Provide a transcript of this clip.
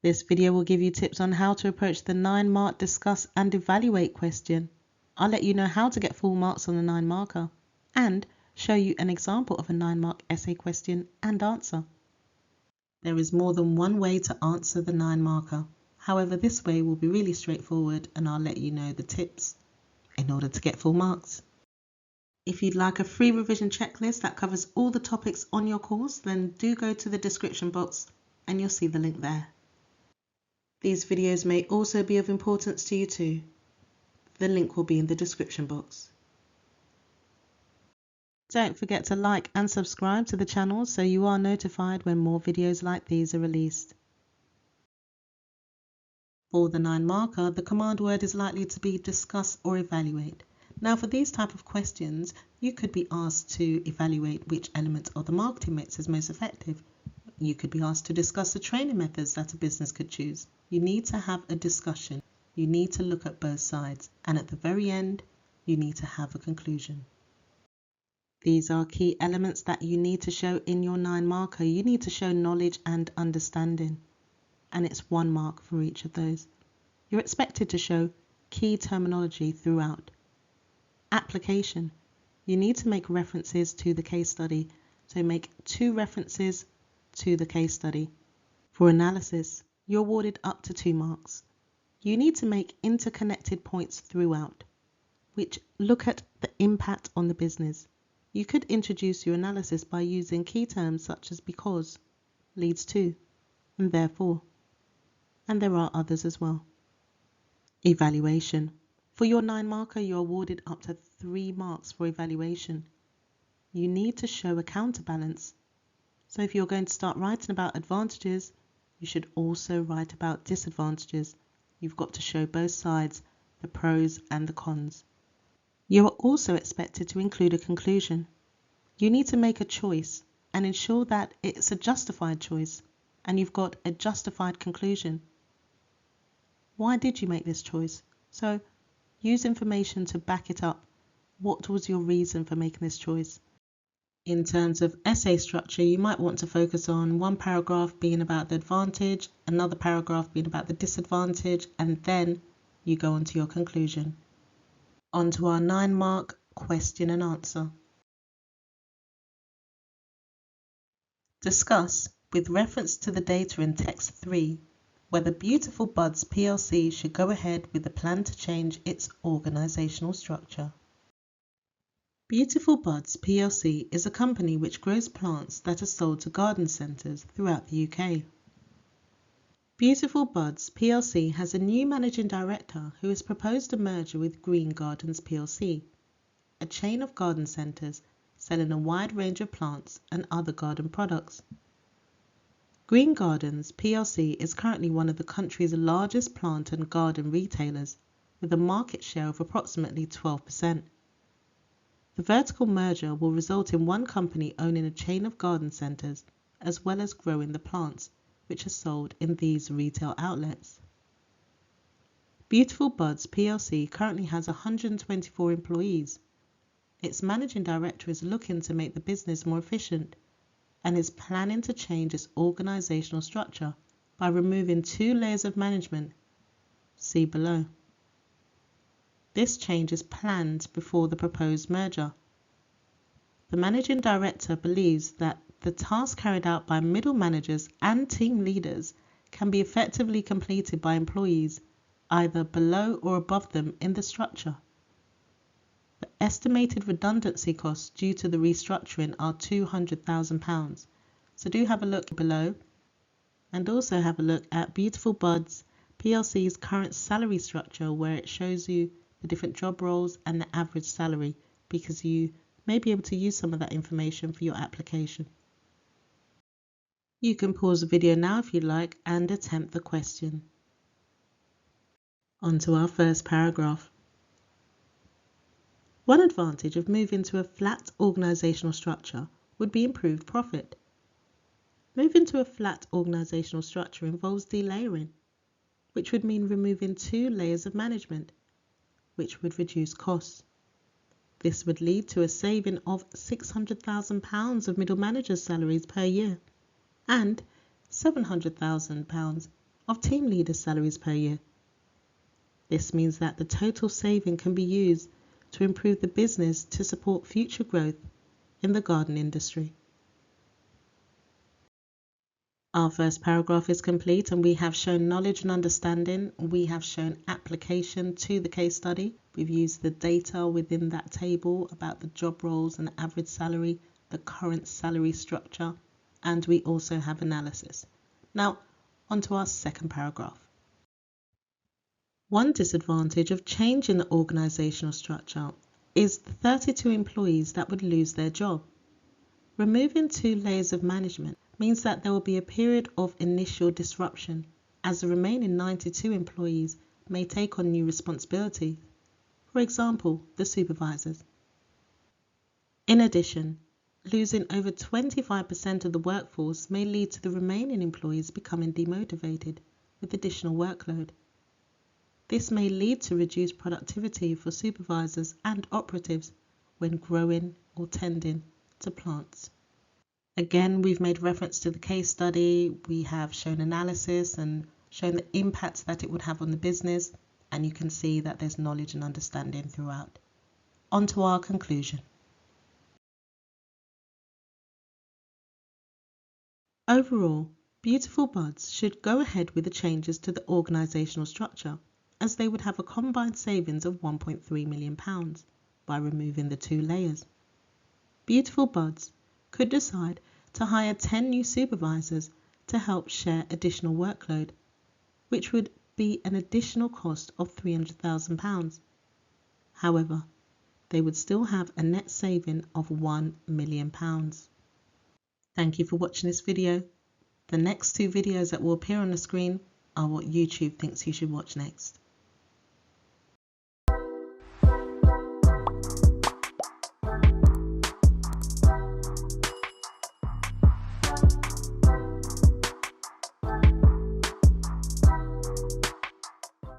This video will give you tips on how to approach the 9-mark discuss and evaluate question. I'll let you know how to get full marks on the 9-marker and show you an example of a 9-mark essay question and answer. There is more than one way to answer the 9-marker. However, this way will be really straightforward and I'll let you know the tips in order to get full marks. If you'd like a free revision checklist that covers all the topics on your course, then do go to the description box and you'll see the link there. These videos may also be of importance to you too. The link will be in the description box. Don't forget to like and subscribe to the channel so you are notified when more videos like these are released. For the 9-marker, the command word is likely to be discuss or evaluate. Now for these type of questions, you could be asked to evaluate which element of the marketing mix is most effective. You could be asked to discuss the training methods that a business could choose. You need to have a discussion. You need to look at both sides. And at the very end, you need to have a conclusion. These are key elements that you need to show in your 9-marker. You need to show knowledge and understanding. And it's 1 mark for each of those. You're expected to show key terminology throughout. Application. You need to make references to the case study. So make 2 references to the case study. For analysis, you're awarded up to 2 marks. You need to make interconnected points throughout, which look at the impact on the business. You could introduce your analysis by using key terms such as because, leads to, and therefore. And there are others as well. Evaluation. For your 9-marker, you're awarded up to 3 marks for evaluation. You need to show a counterbalance. So if you're going to start writing about advantages, you should also write about disadvantages. You've got to show both sides, the pros and the cons. You are also expected to include a conclusion. You need to make a choice and ensure that it's a justified choice and you've got a justified conclusion. Why did you make this choice? So use information to back it up. What was your reason for making this choice? In terms of essay structure, you might want to focus on one paragraph being about the advantage, another paragraph being about the disadvantage, and then you go on to your conclusion. On to our 9-mark question and answer. Discuss, with reference to the data in text 3, whether Beautiful Buds plc should go ahead with the plan to change its organisational structure. Beautiful Buds plc is a company which grows plants that are sold to garden centres throughout the UK. Beautiful Buds plc has a new managing director who has proposed a merger with Green Gardens plc, a chain of garden centres selling a wide range of plants and other garden products. Green Gardens plc is currently one of the country's largest plant and garden retailers, with a market share of approximately 12%. The vertical merger will result in one company owning a chain of garden centres, as well as growing the plants, which are sold in these retail outlets. Beautiful Buds plc currently has 124 employees. Its managing director is looking to make the business more efficient and is planning to change its organisational structure by removing 2 layers of management. See below. This change is planned before the proposed merger. The managing director believes that the tasks carried out by middle managers and team leaders can be effectively completed by employees either below or above them in the structure. The estimated redundancy costs due to the restructuring are £200,000, so do have a look below and also have a look at Beautiful Buds plc's current salary structure, where it shows you the different job roles and the average salary, because you may be able to use some of that information for your application. You can pause the video now if you like and attempt the question. On to our first paragraph. One advantage of moving to a flat organisational structure would be improved profit. Moving to a flat organisational structure involves delayering, which would mean removing 2 layers of management, which would reduce costs. This would lead to a saving of £600,000 of middle managers' salaries per year and £700,000 of team leaders' salaries per year. This means that the total saving can be used to improve the business to support future growth in the garden industry. Our first paragraph is complete, and we have shown knowledge and understanding. We have shown application to the case study. We've used the data within that table about the job roles and average salary, the current salary structure, and we also have analysis. Now, on to our second paragraph. One disadvantage of changing the organisational structure is the 32 employees that would lose their job. Removing 2 layers of management means that there will be a period of initial disruption, as the remaining 92 employees may take on new responsibilities, for example, the supervisors. In addition, losing over 25% of the workforce may lead to the remaining employees becoming demotivated with additional workload. This may lead to reduced productivity for supervisors and operatives when growing or tending to plants. Again, we've made reference to the case study. We have shown analysis and shown the impact that it would have on the business, and you can see that there's knowledge and understanding throughout. On to our conclusion. Overall, Beautiful Buds should go ahead with the changes to the organisational structure, as they would have a combined savings of £1.3 million by removing the 2 layers. Beautiful Buds could decide to hire 10 new supervisors to help share additional workload, which would be an additional cost of £300,000. However, they would still have a net saving of £1 million. Thank you for watching this video. The next 2 videos that will appear on the screen are what YouTube thinks you should watch next.